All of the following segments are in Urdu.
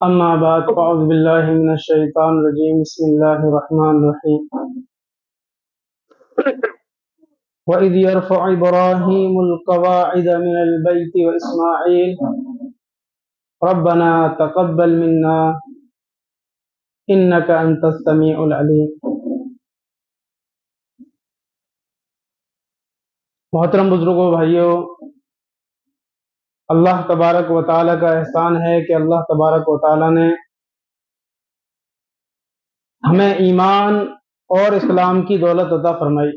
أما بعد فأعوذ بالله من الشيطان الرجيم بسم الله الرحمن الرحيم وإذ يرفع إبراهيم القواعد من البيت وإسماعيل ربنا تقبل منا إنك أنت السميع العليم۔ محترم بزرگوں، بھائیوں، اللہ تبارک و تعالیٰ کا احسان ہے کہ اللہ تبارک و تعالیٰ نے ہمیں ایمان اور اسلام کی دولت عطا فرمائی،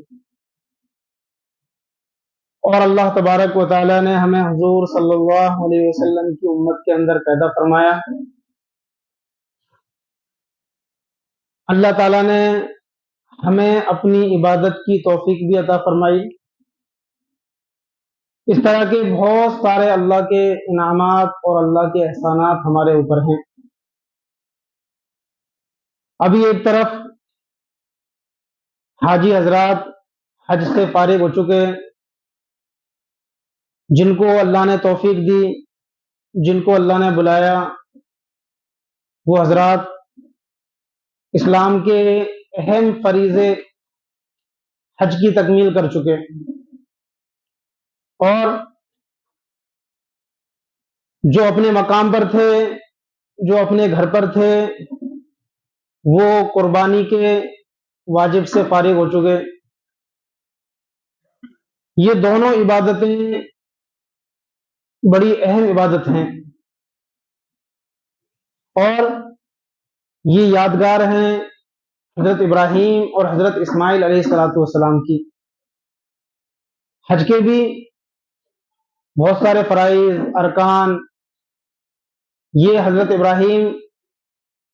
اور اللہ تبارک و تعالیٰ نے ہمیں حضور صلی اللہ علیہ وسلم کی امت کے اندر پیدا فرمایا۔ اللہ تعالیٰ نے ہمیں اپنی عبادت کی توفیق بھی عطا فرمائی۔ اس طرح کے بہت سارے اللہ کے انعامات اور اللہ کے احسانات ہمارے اوپر ہیں۔ ابھی ایک طرف حاجی حضرات حج سے فارغ ہو چکے، جن کو اللہ نے توفیق دی، جن کو اللہ نے بلایا، وہ حضرات اسلام کے اہم فریضے حج کی تکمیل کر چکے، اور جو اپنے مقام پر تھے، جو اپنے گھر پر تھے، وہ قربانی کے واجب سے فارغ ہو چکے۔ یہ دونوں عبادتیں بڑی اہم عبادت ہیں، اور یہ یادگار ہیں حضرت ابراہیم اور حضرت اسماعیل علیہ السلام کی۔ حج کے بھی بہت سارے فرائض، ارکان، یہ حضرت ابراہیم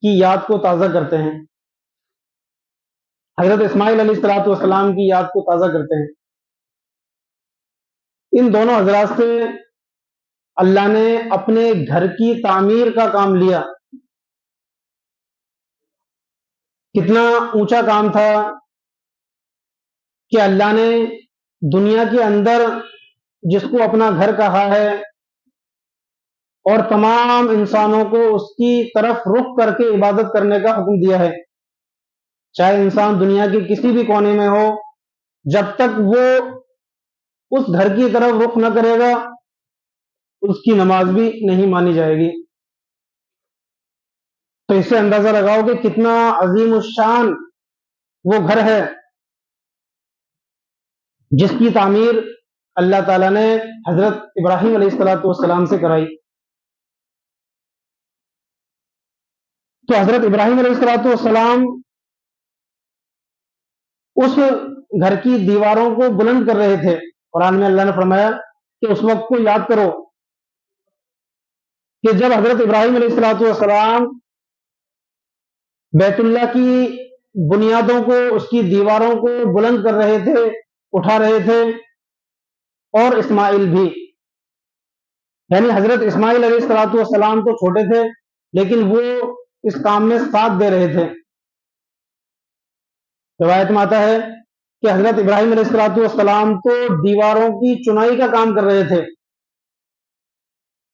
کی یاد کو تازہ کرتے ہیں، حضرت اسماعیل علیہ السلام کی یاد کو تازہ کرتے ہیں۔ ان دونوں حضرات سے اللہ نے اپنے گھر کی تعمیر کا کام لیا۔ کتنا اونچا کام تھا کہ اللہ نے دنیا کے اندر جس کو اپنا گھر کہا ہے، اور تمام انسانوں کو اس کی طرف رخ کر کے عبادت کرنے کا حکم دیا ہے۔ چاہے انسان دنیا کے کسی بھی کونے میں ہو، جب تک وہ اس گھر کی طرف رخ نہ کرے گا، اس کی نماز بھی نہیں مانی جائے گی۔ تو اس سے اندازہ لگاؤ کہ کتنا عظیم الشان وہ گھر ہے جس کی تعمیر اللہ تعالیٰ نے حضرت ابراہیم علیہ السلام سے کرائی۔ تو حضرت ابراہیم علیہ السلام اس گھر کی دیواروں کو بلند کر رہے تھے۔ قرآن میں اللہ نے فرمایا کہ اس وقت کو یاد کرو کہ جب حضرت ابراہیم علیہ السلام بیت اللہ کی بنیادوں کو، اس کی دیواروں کو بلند کر رہے تھے، اٹھا رہے تھے، اور اسماعیل بھی، یعنی حضرت اسماعیل علیہ السلام تو چھوٹے تھے لیکن وہ اس کام میں ساتھ دے رہے تھے۔ روایت میں آتا ہے کہ حضرت ابراہیم علیہ السلام تو دیواروں کی چنائی کا کام کر رہے تھے،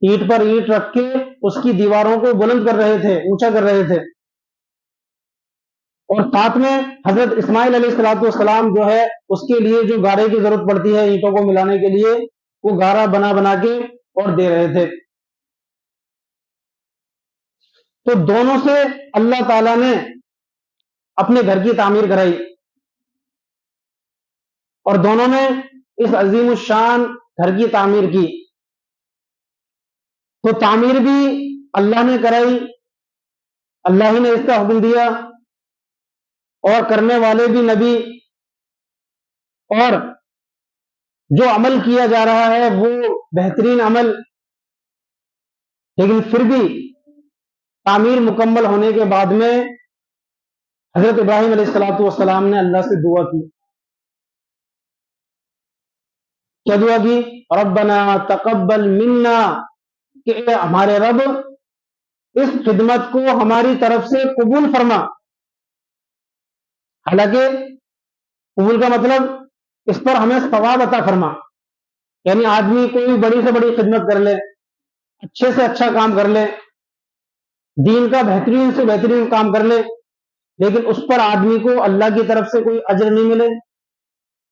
اینٹ پر اینٹ رکھ کے اس کی دیواروں کو بلند کر رہے تھے، اونچا کر رہے تھے، اور ساتھ میں حضرت اسماعیل علیہ السلام جو ہے اس کے لیے جو گارے کی ضرورت پڑتی ہے اینٹوں کو ملانے کے لیے، وہ گارا بنا کے اور دے رہے تھے۔ تو دونوں سے اللہ تعالیٰ نے اپنے گھر کی تعمیر کرائی، اور دونوں نے اس عظیم الشان گھر کی تعمیر کی۔ تو تعمیر بھی اللہ نے کرائی، اللہ ہی نے اس کا حکم دیا، اور کرنے والے بھی نبی، اور جو عمل کیا جا رہا ہے وہ بہترین عمل۔ لیکن پھر بھی تعمیر مکمل ہونے کے بعد میں حضرت ابراہیم علیہ السلام نے اللہ سے دعا کی۔ کیا دعا کی؟ ربنا تقبل منا، کہ اے ہمارے رب اس خدمت کو ہماری طرف سے قبول فرما۔ حالانکہ قبول کا مطلب اس پر ہمیں ثواب عطا فرما، یعنی آدمی کوئی بڑی سے بڑی خدمت کر لے، اچھے سے اچھا کام کر لے، دین کا بہترین سے بہترین کام کر لے، لیکن اس پر آدمی کو اللہ کی طرف سے کوئی اجر نہیں ملے،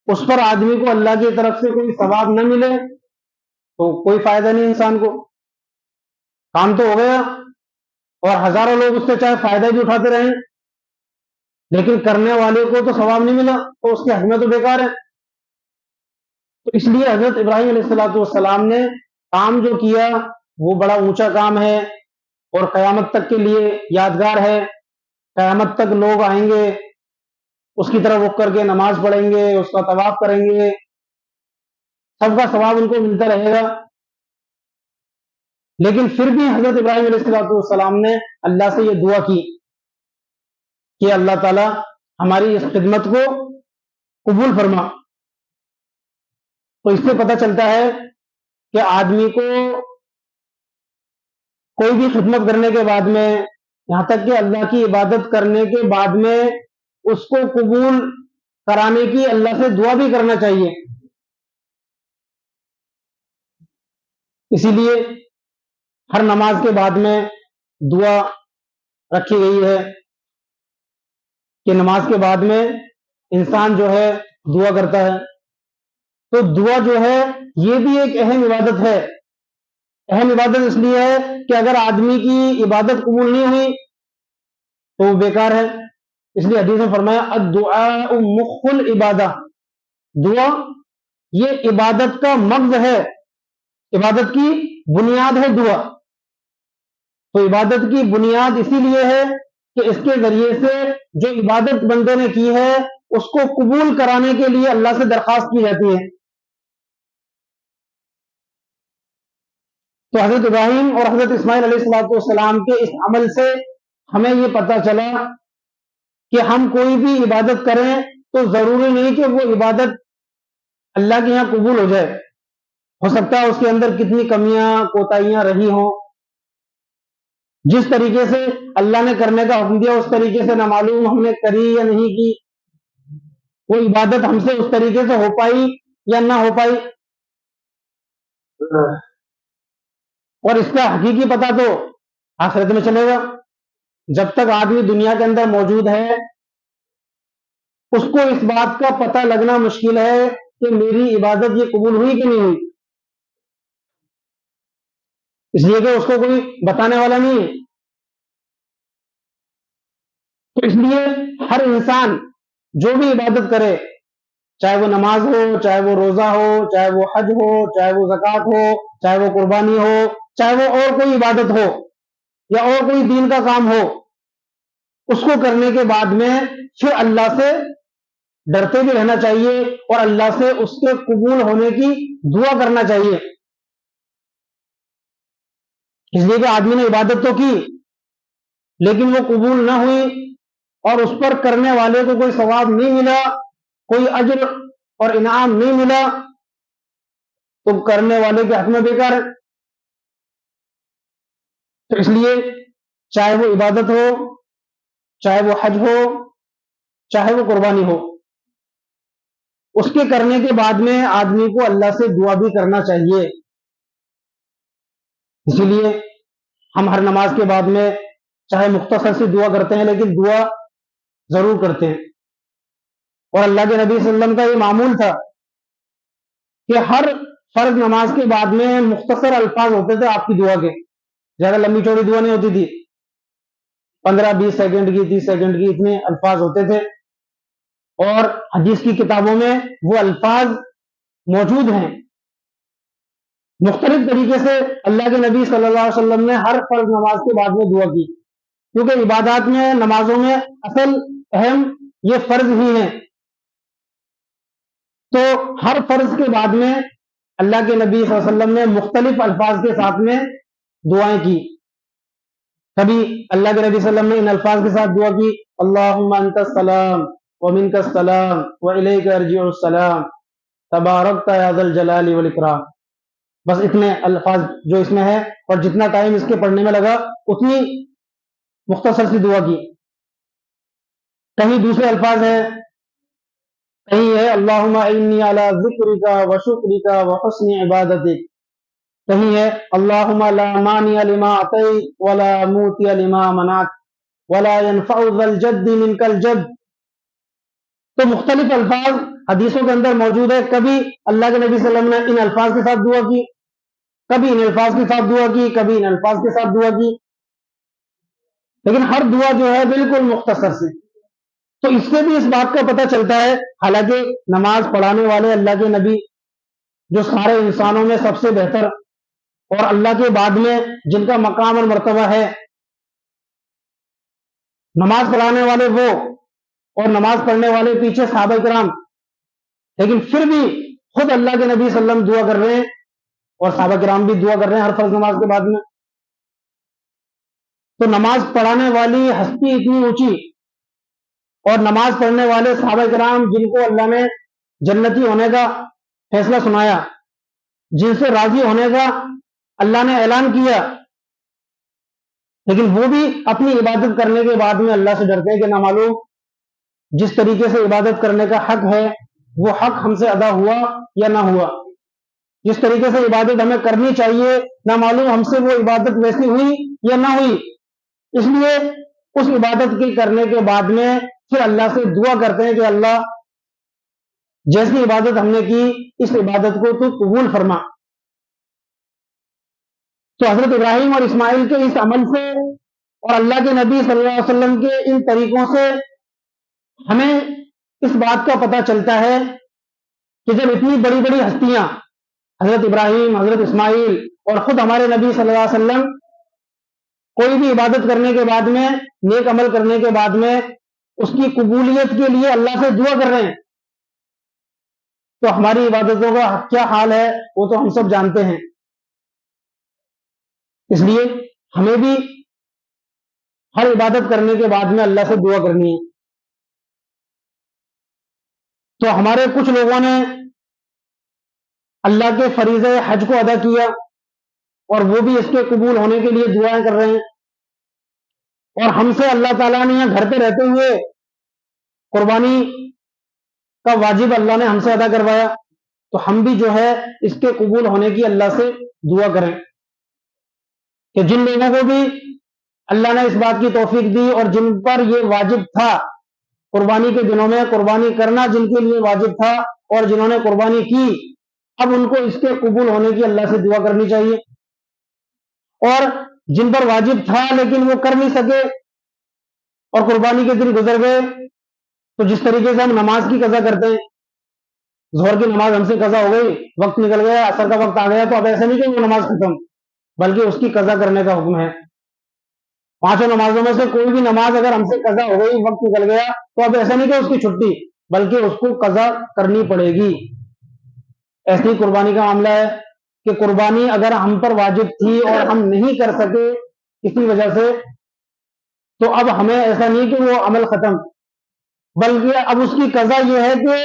اس پر آدمی کو اللہ کی طرف سے کوئی ثواب نہ ملے، تو کوئی فائدہ نہیں انسان کو. کام تو ہو گیا، اور ہزاروں لوگ اس سے چاہے فائدہ بھی اٹھاتے رہیں، لیکن کرنے والے کو تو ثواب نہیں ملا، تو اس کے حق میں تو بیکار ہے. تو اس لیے حضرت ابراہیم علیہ السلام نے کام جو کیا وہ بڑا اونچا کام ہے، اور قیامت تک کے لیے یادگار ہے. قیامت تک لوگ آئیں گے، اس کی طرف رخ کر کے نماز پڑھیں گے، اس کا طواف کریں گے، سب کا ثواب ان کو ملتا رہے گا. لیکن پھر بھی حضرت ابراہیم علیہ السلام نے اللہ سے یہ دعا کی کہ اللہ تعالیٰ ہماری اس خدمت کو قبول فرما. تو اس سے پتہ چلتا ہے کہ آدمی کو کوئی بھی خدمت کرنے کے بعد میں، یہاں تک کہ اللہ کی عبادت کرنے کے بعد میں، اس کو قبول کرانے کی اللہ سے دعا بھی کرنا چاہیے. اسی لیے ہر نماز کے بعد میں دعا رکھی گئی ہے کہ نماز کے بعد میں انسان جو ہے دعا کرتا ہے. تو دعا جو ہے یہ بھی ایک اہم عبادت ہے. اہم عبادت اس لیے ہے کہ اگر آدمی کی عبادت قبول نہیں ہوئی تو وہ بیکار ہے. اس لیے حدیث میں فرمایا الدعاء مخ العبادہ، دعا یہ عبادت کا مغز ہے، عبادت کی بنیاد ہے دعا. تو عبادت کی بنیاد اسی لیے ہے کہ اس کے ذریعے سے جو عبادت بندے نے کی ہے اس کو قبول کرانے کے لیے اللہ سے درخواست کی جاتی ہے. تو حضرت ابراہیم اور حضرت اسماعیل علیہ السلام کے اس عمل سے ہمیں یہ پتہ چلا کہ ہم کوئی بھی عبادت کریں تو ضروری نہیں کہ وہ عبادت اللہ کے یہاں قبول ہو جائے. ہو سکتا ہے اس کے اندر کتنی کمیاں کوتاہیاں رہی ہوں، جس طریقے سے اللہ نے کرنے کا حکم دیا اس طریقے سے نہ معلوم ہم نے کری یا نہیں کی، وہ عبادت ہم سے اس طریقے سے ہو پائی یا نہ ہو پائی. اور اس کا حقیقی پتہ تو آخرت میں چلے گا. جب تک آدمی دنیا کے اندر موجود ہے اس کو اس بات کا پتہ لگنا مشکل ہے کہ میری عبادت یہ قبول ہوئی کہ نہیں ہوئی، اس لیے کہ اس کو کوئی بتانے والا نہیں ہے. تو اس لیے ہر انسان جو بھی عبادت کرے، چاہے وہ نماز ہو، چاہے وہ روزہ ہو، چاہے وہ حج ہو، چاہے وہ زکوٰۃ ہو، چاہے وہ قربانی ہو، چاہے وہ اور کوئی عبادت ہو یا اور کوئی دین کا کام ہو، اس کو کرنے کے بعد میں پھر اللہ سے ڈرتے بھی رہنا چاہیے اور اللہ سے اس کے قبول ہونے کی دعا کرنا چاہیے. اس لیے کہ آدمی نے عبادت تو کی لیکن وہ قبول نہ ہوئی اور اس پر کرنے والے کو کوئی ثواب نہیں ملا، کوئی اجر اور انعام نہیں ملا، تو کرنے والے کے حق میں بیکار ہے. تو اس لیے چاہے وہ عبادت ہو، چاہے وہ حج ہو، چاہے وہ قربانی ہو، اس کے کرنے کے بعد میں آدمی کو اللہ سے دعا بھی کرنا چاہیے. اسی لیے ہم ہر نماز کے بعد میں چاہے مختصر سی دعا کرتے ہیں لیکن دعا ضرور کرتے ہیں. اور اللہ کے نبی صلی اللہ علیہ وسلم کا یہ معمول تھا کہ ہر فرض نماز کے بعد میں مختصر الفاظ ہوتے تھے آپ کی دعا کے، زیادہ لمبی چوڑی دعا نہیں ہوتی تھی، 15-20 سیکنڈ کی، 30 سیکنڈ کی، اتنے الفاظ ہوتے تھے. اور حدیث کی کتابوں میں وہ الفاظ موجود ہیں. مختلف طریقے سے اللہ کے نبی صلی اللہ علیہ وسلم نے ہر فرض نماز کے بعد میں دعا کی، کیونکہ عبادات میں، نمازوں میں اصل اہم یہ فرض ہی ہیں. تو ہر فرض کے بعد میں اللہ کے نبی صلی اللہ علیہ وسلم نے مختلف الفاظ کے ساتھ میں دعائیں کی. کبھی اللہ کے نبی صلی اللہ علیہ وسلم نے ان الفاظ کے ساتھ دعا کی اللہم انت السلام ومنک السلام والیک ارجع السلام تبارکت یا ذا الجلال والاکرام. بس اتنے الفاظ جو اس میں ہے، اور جتنا ٹائم اس کے پڑھنے میں لگا اتنی مختصر سی دعا کی. کہیں دوسرے الفاظ ہے، کہیں ہے اللہم انی علی ذکرک و شکرک و حسن عبادتک. کہیں ہے اللہم لا مانع لما اعطیت ولا موتی لما منعت ولا ينفع ذا الجد منک الجد. تو مختلف الفاظ حدیثوں کے اندر موجود ہے. کبھی اللہ کے نبی صلی اللہ علیہ وسلم نے ان الفاظ کے ساتھ دعا کی، کبھی ان الفاظ کے ساتھ دعا کی، کبھی ان الفاظ کے ساتھ دعا کی، لیکن ہر دعا جو ہے بالکل مختصر سے. تو اس سے بھی اس بات کا پتہ چلتا ہے، حالانکہ نماز پڑھانے والے اللہ کے نبی جو سارے انسانوں میں سب سے بہتر اور اللہ کے بعد میں جن کا مقام اور مرتبہ ہے، نماز پڑھانے والے وہ اور نماز پڑھنے والے پیچھے صحابہ کرام، لیکن پھر بھی خود اللہ کے نبی صلی اللہ علیہ وسلم دعا کر رہے ہیں اور صحابہ کرام بھی دعا کر رہے ہیں ہر فرض نماز کے بعد میں. تو نماز پڑھانے والی ہستی اتنی اونچی اور نماز پڑھنے والے صحابہ کرام جن کو اللہ نے جنتی ہونے کا فیصلہ سنایا، جن سے راضی ہونے کا اللہ نے اعلان کیا، لیکن وہ بھی اپنی عبادت کرنے کے بعد میں اللہ سے ڈرتے ہیں کہ نہ معلوم جس طریقے سے عبادت کرنے کا حق ہے وہ حق ہم سے ادا ہوا یا نہ ہوا، جس طریقے سے عبادت ہمیں کرنی چاہیے نہ معلوم ہم سے وہ عبادت ویسی ہوئی یا نہ ہوئی. اس لیے اس عبادت کے کرنے کے بعد میں پھر اللہ سے دعا کرتے ہیں کہ اللہ جیسی عبادت ہم نے کی اس عبادت کو تو قبول فرما. تو حضرت ابراہیم اور اسماعیل کے اس عمل سے اور اللہ کے نبی صلی اللہ علیہ وسلم کے ان طریقوں سے ہمیں اس بات کا پتہ چلتا ہے کہ جب اتنی بڑی بڑی ہستیاں حضرت ابراہیم، حضرت اسماعیل اور خود ہمارے نبی صلی اللہ علیہ وسلم کوئی بھی عبادت کرنے کے بعد میں، نیک عمل کرنے کے بعد میں اس کی قبولیت کے لیے اللہ سے دعا کر رہے ہیں، تو ہماری عبادتوں کا کیا حال ہے وہ تو ہم سب جانتے ہیں. اس لیے ہمیں بھی ہر عبادت کرنے کے بعد میں اللہ سے دعا کرنی ہے. تو ہمارے کچھ لوگوں نے اللہ کے فریضہ حج کو ادا کیا اور وہ بھی اس کے قبول ہونے کے لیے دعائیں کر رہے ہیں، اور ہم سے اللہ تعالیٰ نے یہاں گھر پہ رہتے ہوئے قربانی کا واجب اللہ نے ہم سے ادا کروایا، تو ہم بھی جو ہے اس کے قبول ہونے کی اللہ سے دعا کریں کہ جن لوگوں کو بھی اللہ نے اس بات کی توفیق دی اور جن پر یہ واجب تھا قربانی کے دنوں میں قربانی کرنا، جن کے لیے واجب تھا اور جنہوں نے قربانی کی، اب ان کو اس کے قبول ہونے کی اللہ سے دعا کرنی چاہیے. اور جن پر واجب تھا لیکن وہ کر نہیں سکے اور قربانی کے دن گزر گئے، تو جس طریقے سے ہم نماز کی قضا کرتے ہیں، ظہر کی نماز ہم سے قضا ہو گئی، وقت نکل گیا، عصر کا وقت آ گیا، تو اب ایسا نہیں کہ وہ نماز ختم، بلکہ اس کی قضا کرنے کا حکم ہے. پانچوں نمازوں میں سے کوئی بھی نماز اگر ہم سے قضا ہو گئی، وقت نکل گیا، تو اب ایسا نہیں کہ اس کی چھٹی، بلکہ اس کو قضا کرنی پڑے گی. ایسی قربانی کا معاملہ ہے کہ قربانی اگر ہم پر واجب تھی اور ہم نہیں کر سکے کسی وجہ سے، تو اب ہمیں ایسا نہیں کہ وہ عمل ختم، بلکہ اب اس کی قضا یہ ہے کہ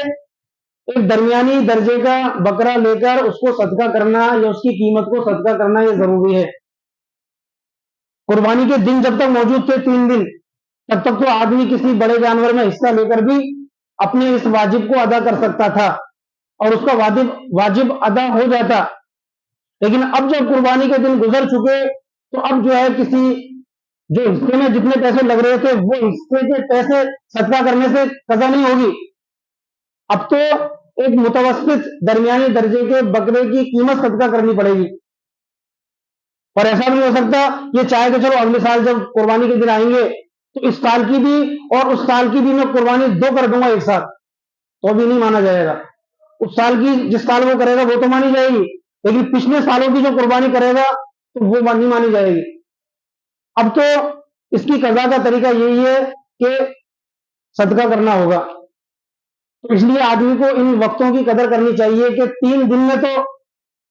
ایک درمیانی درجے کا بکرا لے کر اس کو صدقہ کرنا یا اس کی قیمت کو صدقہ کرنا یہ ضروری ہے. قربانی کے دن جب تک موجود تھے 3 دن، تب تک تو آدمی کسی بڑے جانور میں حصہ لے کر بھی اپنے اس واجب کو ادا کر سکتا تھا اور اس کا واجب ادا ہو جاتا. لیکن اب جب قربانی کے دن گزر چکے تو اب جو ہے کسی جو حصے میں جتنے پیسے لگ رہے تھے وہ حصے کے پیسے صدقہ کرنے سے قضا نہیں ہوگی. اب تو ایک متوسط درمیانی درجے کے بکرے کی قیمت صدقہ کرنی پڑے گی. اور ایسا بھی ہو سکتا یہ چاہے کہ چلو اگلے سال جب قربانی کے دن آئیں گے تو اس سال کی بھی اور اس سال کی بھی میں قربانی 2 کر دوں گا ایک ساتھ، تو بھی نہیں مانا جائے گا. اس سال کی جس سال وہ کرے گا وہ تو مانی جائے گی، لیکن پچھلے سالوں کی جو قربانی کرے گا تو وہ نہیں مانی جائے گی. اب تو اس کی قضا کا طریقہ یہی ہے کہ صدقہ کرنا ہوگا. تو اس لیے آدمی کو ان وقتوں کی قدر کرنی چاہیے کہ 3 دن میں تو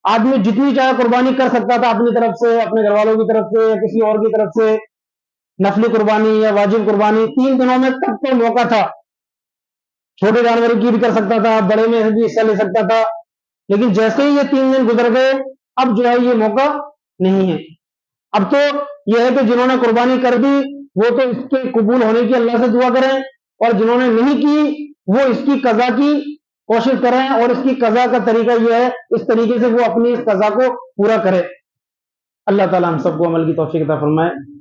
آدمی جتنی چاہے قربانی کر سکتا تھا، اپنی طرف سے، اپنے گھر والوں کی طرف سے، یا کسی اور کی طرف سے، نفلی قربانی یا واجب قربانی 3 دنوں میں تب تو موقع تھا. چھوٹے جانور کی بھی کر سکتا تھا، بڑے میں بھی حصہ لے سکتا تھا، لیکن جیسے ہی یہ 3 دن گزر گئے اب جو ہے یہ موقع نہیں ہے. اب تو یہ ہے کہ جنہوں نے قربانی کر دی وہ تو اس کے قبول ہونے کی اللہ سے دعا کریں، اور جنہوں نے نہیں کی وہ اس کی قضا کی کوشش کریں اور اس کی قضا کا طریقہ یہ ہے اس طریقے سے وہ اپنی اس قضا کو پورا کرے. اللہ تعالیٰ ہم سب کو عمل کی توفیق عطا فرمائے.